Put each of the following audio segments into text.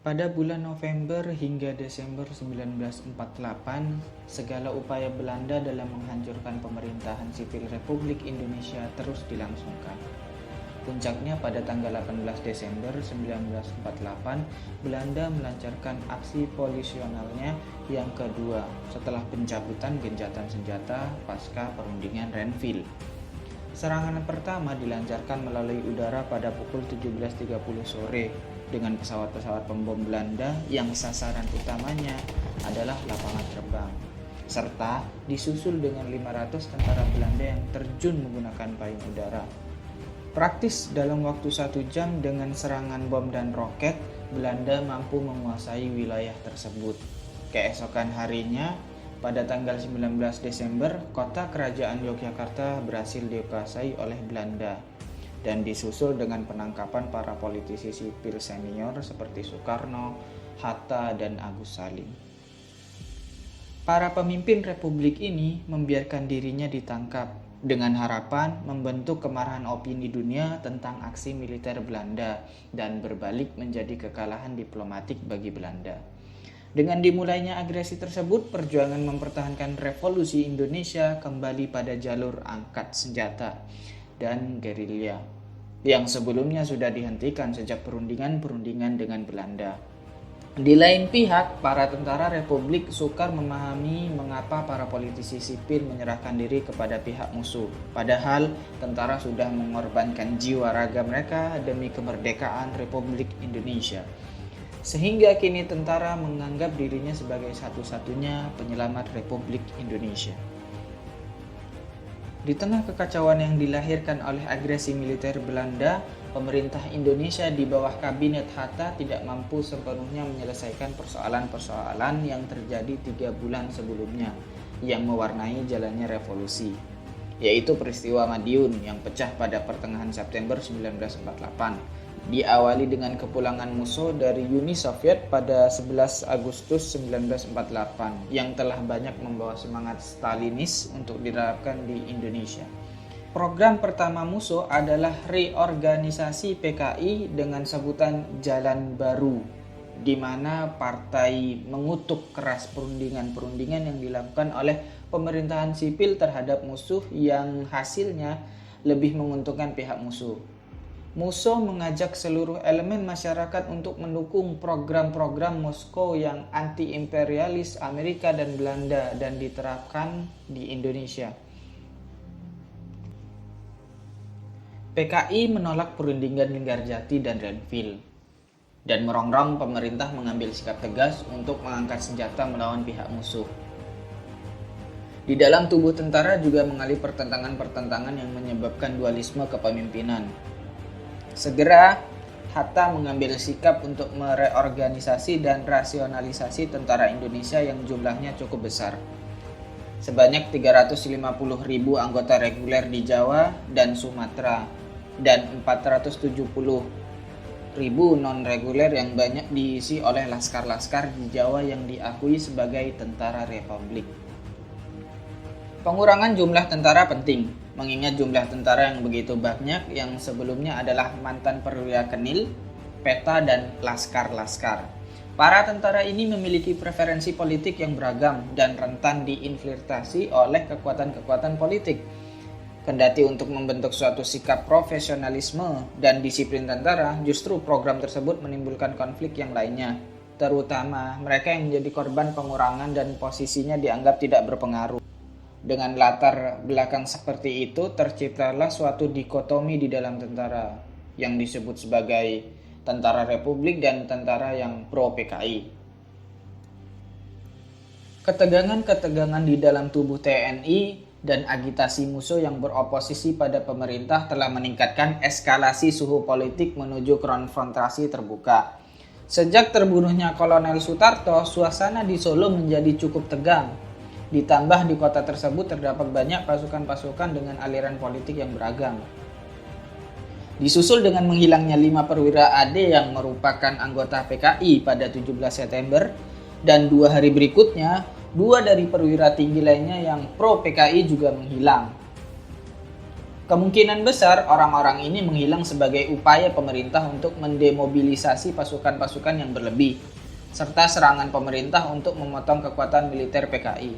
Pada bulan November hingga Desember 1948, segala upaya Belanda dalam menghancurkan pemerintahan sipil Republik Indonesia terus dilangsungkan. Puncaknya pada tanggal 18 Desember 1948, Belanda melancarkan aksi polisionalnya yang kedua setelah pencabutan gencatan senjata pasca perundingan Renville. Serangan pertama dilancarkan melalui udara pada pukul 17.30 sore dengan pesawat-pesawat pembom Belanda yang sasaran utamanya adalah lapangan terbang, serta disusul dengan 500 tentara Belanda yang terjun menggunakan payung udara. Praktis dalam waktu 1 jam dengan serangan bom dan roket, Belanda mampu menguasai wilayah tersebut. Keesokan harinya, pada tanggal 19 Desember, kota kerajaan Yogyakarta berhasil dikuasai oleh Belanda dan disusul dengan penangkapan para politisi sipil senior seperti Soekarno, Hatta, dan Agus Salim. Para pemimpin republik ini membiarkan dirinya ditangkap dengan harapan membentuk kemarahan opini dunia tentang aksi militer Belanda dan berbalik menjadi kekalahan diplomatik bagi Belanda. Dengan dimulainya agresi tersebut, perjuangan mempertahankan revolusi Indonesia kembali pada jalur angkat senjata dan gerilya yang sebelumnya sudah dihentikan sejak perundingan-perundingan dengan Belanda. Di lain pihak, para tentara Republik sukar memahami mengapa para politisi sipil menyerahkan diri kepada pihak musuh. Padahal, tentara sudah mengorbankan jiwa raga mereka demi kemerdekaan Republik Indonesia. Sehingga kini tentara menganggap dirinya sebagai satu-satunya penyelamat Republik Indonesia. Di tengah kekacauan yang dilahirkan oleh agresi militer Belanda, pemerintah Indonesia di bawah Kabinet Hatta tidak mampu sepenuhnya menyelesaikan persoalan-persoalan yang terjadi 3 bulan sebelumnya yang mewarnai jalannya revolusi, yaitu peristiwa Madiun yang pecah pada pertengahan September 1948. Diawali dengan kepulangan Musso dari Uni Soviet pada 11 Agustus 1948 yang telah banyak membawa semangat Stalinis untuk diterapkan di Indonesia. Program pertama Musso adalah reorganisasi PKI dengan sebutan Jalan Baru, di mana partai mengutuk keras perundingan-perundingan yang dilakukan oleh pemerintahan sipil terhadap musuh yang hasilnya lebih menguntungkan pihak musuh. Musso mengajak seluruh elemen masyarakat untuk mendukung program-program Moskow yang anti-imperialis Amerika dan Belanda dan diterapkan di Indonesia. PKI menolak perundingan Linggarjati dan Renville dan merongrong pemerintah mengambil sikap tegas untuk mengangkat senjata melawan pihak musuh. Di dalam tubuh tentara juga mengalami pertentangan-pertentangan yang menyebabkan dualisme kepemimpinan. Segera, Hatta mengambil sikap untuk mereorganisasi dan rasionalisasi tentara Indonesia yang jumlahnya cukup besar. Sebanyak 350.000 anggota reguler di Jawa dan Sumatera dan 470.000 non-reguler yang banyak diisi oleh laskar-laskar di Jawa yang diakui sebagai tentara republik. Pengurangan jumlah tentara penting, mengingat jumlah tentara yang begitu banyak yang sebelumnya adalah mantan perwira Kenil, Peta, dan laskar-laskar. Para tentara ini memiliki preferensi politik yang beragam dan rentan diinfiltrasi oleh kekuatan-kekuatan politik. Kendati untuk membentuk suatu sikap profesionalisme dan disiplin tentara, justru program tersebut menimbulkan konflik yang lainnya, terutama mereka yang menjadi korban pengurangan dan posisinya dianggap tidak berpengaruh. Dengan latar belakang seperti itu, terciptalah suatu dikotomi di dalam tentara yang disebut sebagai tentara Republik dan tentara yang pro-PKI. Ketegangan-ketegangan di dalam tubuh TNI dan agitasi musuh yang beroposisi pada pemerintah telah meningkatkan eskalasi suhu politik menuju konfrontasi terbuka. Sejak terbunuhnya Kolonel Sutarto, suasana di Solo menjadi cukup tegang. Ditambah di kota tersebut terdapat banyak pasukan-pasukan dengan aliran politik yang beragam. Disusul dengan menghilangnya 5 perwira AD yang merupakan anggota PKI pada 17 September dan 2 hari berikutnya, 2 dari perwira tinggi lainnya yang pro PKI juga menghilang. Kemungkinan besar orang-orang ini menghilang sebagai upaya pemerintah untuk mendemobilisasi pasukan-pasukan yang berlebih, serta serangan pemerintah untuk memotong kekuatan militer PKI.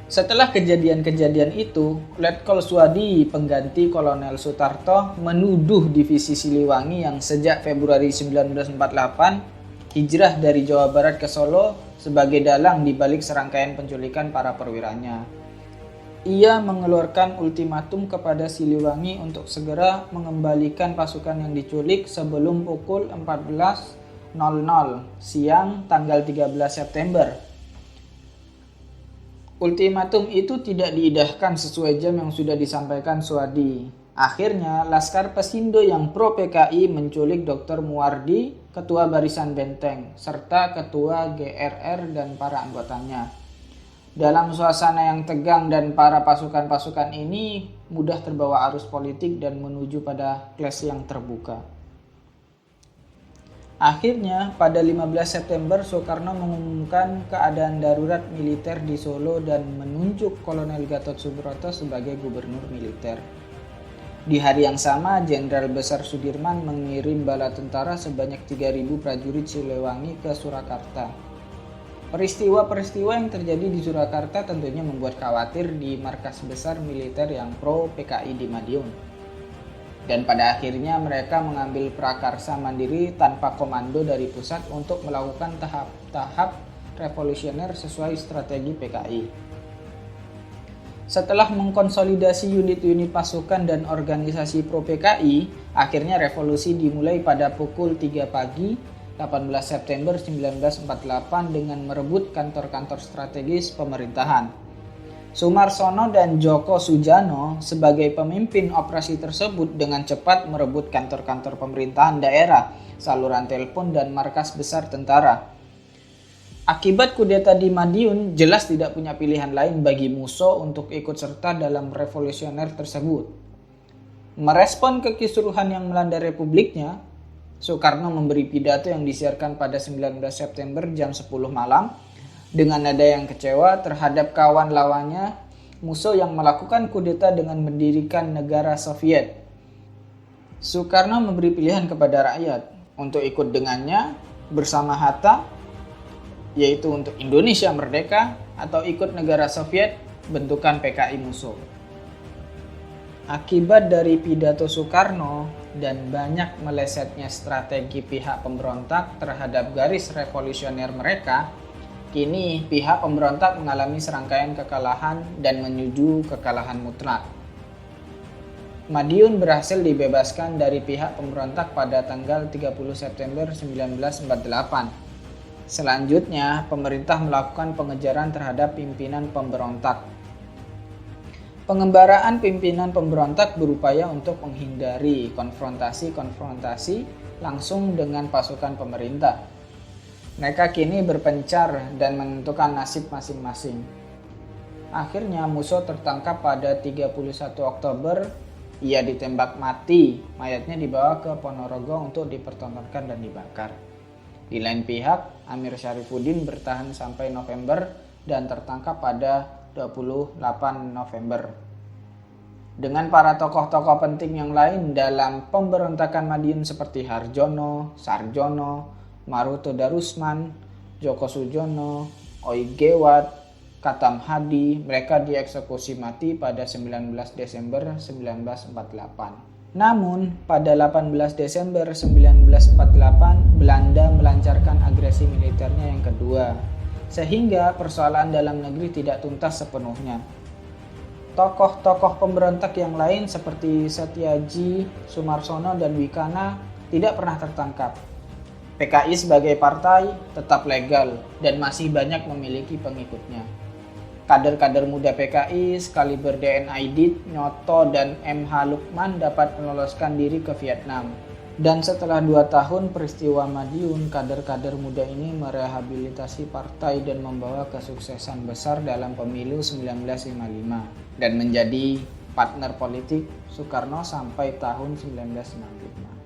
Setelah kejadian-kejadian itu, Letkol Suwadi, pengganti Kolonel Sutarto, menuduh divisi Siliwangi yang sejak Februari 1948 hijrah dari Jawa Barat ke Solo sebagai dalang di balik serangkaian penculikan para perwiranya. Ia mengeluarkan ultimatum kepada Siliwangi untuk segera mengembalikan pasukan yang diculik sebelum pukul 14.00 siang tanggal 13 September. Ultimatum itu tidak diindahkan sesuai jam yang sudah disampaikan Suwadi. Akhirnya, Laskar Pesindo yang pro PKI menculik Dr. Muwardi, Ketua Barisan Benteng, serta Ketua GRR dan para anggotanya. Dalam suasana yang tegang dan para pasukan-pasukan ini mudah terbawa arus politik dan menuju pada clash yang terbuka. Akhirnya, pada 15 September, Soekarno mengumumkan keadaan darurat militer di Solo dan menunjuk Kolonel Gatot Subroto sebagai gubernur militer. Di hari yang sama, Jenderal Besar Sudirman mengirim bala tentara sebanyak 3.000 prajurit Siliwangi ke Surakarta. Peristiwa-peristiwa yang terjadi di Surakarta tentunya membuat khawatir di markas besar militer yang pro PKI di Madiun. Dan pada akhirnya mereka mengambil prakarsa mandiri tanpa komando dari pusat untuk melakukan tahap-tahap revolusioner sesuai strategi PKI. Setelah mengkonsolidasi unit-unit pasukan dan organisasi pro PKI, akhirnya revolusi dimulai pada pukul 3 pagi 18 September 1948 dengan merebut kantor-kantor strategis pemerintahan. Sumarsono dan Djoko Soejarno sebagai pemimpin operasi tersebut dengan cepat merebut kantor-kantor pemerintahan daerah, saluran telepon, dan markas besar tentara. Akibat kudeta di Madiun, jelas tidak punya pilihan lain bagi Musso untuk ikut serta dalam revolusioner tersebut. Merespon kekisruhan yang melanda republiknya, Soekarno memberi pidato yang disiarkan pada 19 September jam 10 malam, dengan nada yang kecewa terhadap kawan lawannya, Musso yang melakukan kudeta dengan mendirikan negara Soviet. Soekarno memberi pilihan kepada rakyat untuk ikut dengannya bersama Hatta, yaitu untuk Indonesia merdeka, atau ikut negara Soviet bentukan PKI Musso. Akibat dari pidato Soekarno dan banyak melesetnya strategi pihak pemberontak terhadap garis revolusioner mereka, kini pihak pemberontak mengalami serangkaian kekalahan dan menuju kekalahan mutlak. Madiun berhasil dibebaskan dari pihak pemberontak pada tanggal 30 September 1948. Selanjutnya, pemerintah melakukan pengejaran terhadap pimpinan pemberontak. Pengembaraan pimpinan pemberontak berupaya untuk menghindari konfrontasi langsung dengan pasukan pemerintah. Mereka kini berpencar dan menentukan nasib masing-masing. Akhirnya Musso tertangkap pada 31 Oktober. Ia ditembak mati, mayatnya dibawa ke Ponorogo untuk dipertontonkan dan dibakar. Di lain pihak, Amir Syarifuddin bertahan sampai November dan tertangkap pada 28 November. Dengan para tokoh-tokoh penting yang lain dalam pemberontakan Madiun seperti Harjono, Sarjono, Maruto Darusman, Djoko Soejono, Oi Gewat, Katam Hadi, mereka dieksekusi mati pada 19 Desember 1948. Namun, pada 18 Desember 1948, Belanda melancarkan agresi militernya yang kedua, sehingga persoalan dalam negeri tidak tuntas sepenuhnya. Tokoh-tokoh pemberontak yang lain seperti Setiaji, Sumarsono, dan Wikana tidak pernah tertangkap. PKI sebagai partai tetap legal dan masih banyak memiliki pengikutnya. Kader-kader muda PKI sekaliber DN Aidit, Nyoto, dan MH Lukman dapat meloloskan diri ke Vietnam. Dan setelah 2 tahun peristiwa Madiun, kader-kader muda ini merehabilitasi partai dan membawa kesuksesan besar dalam pemilu 1955 dan menjadi partner politik Soekarno sampai tahun 1965.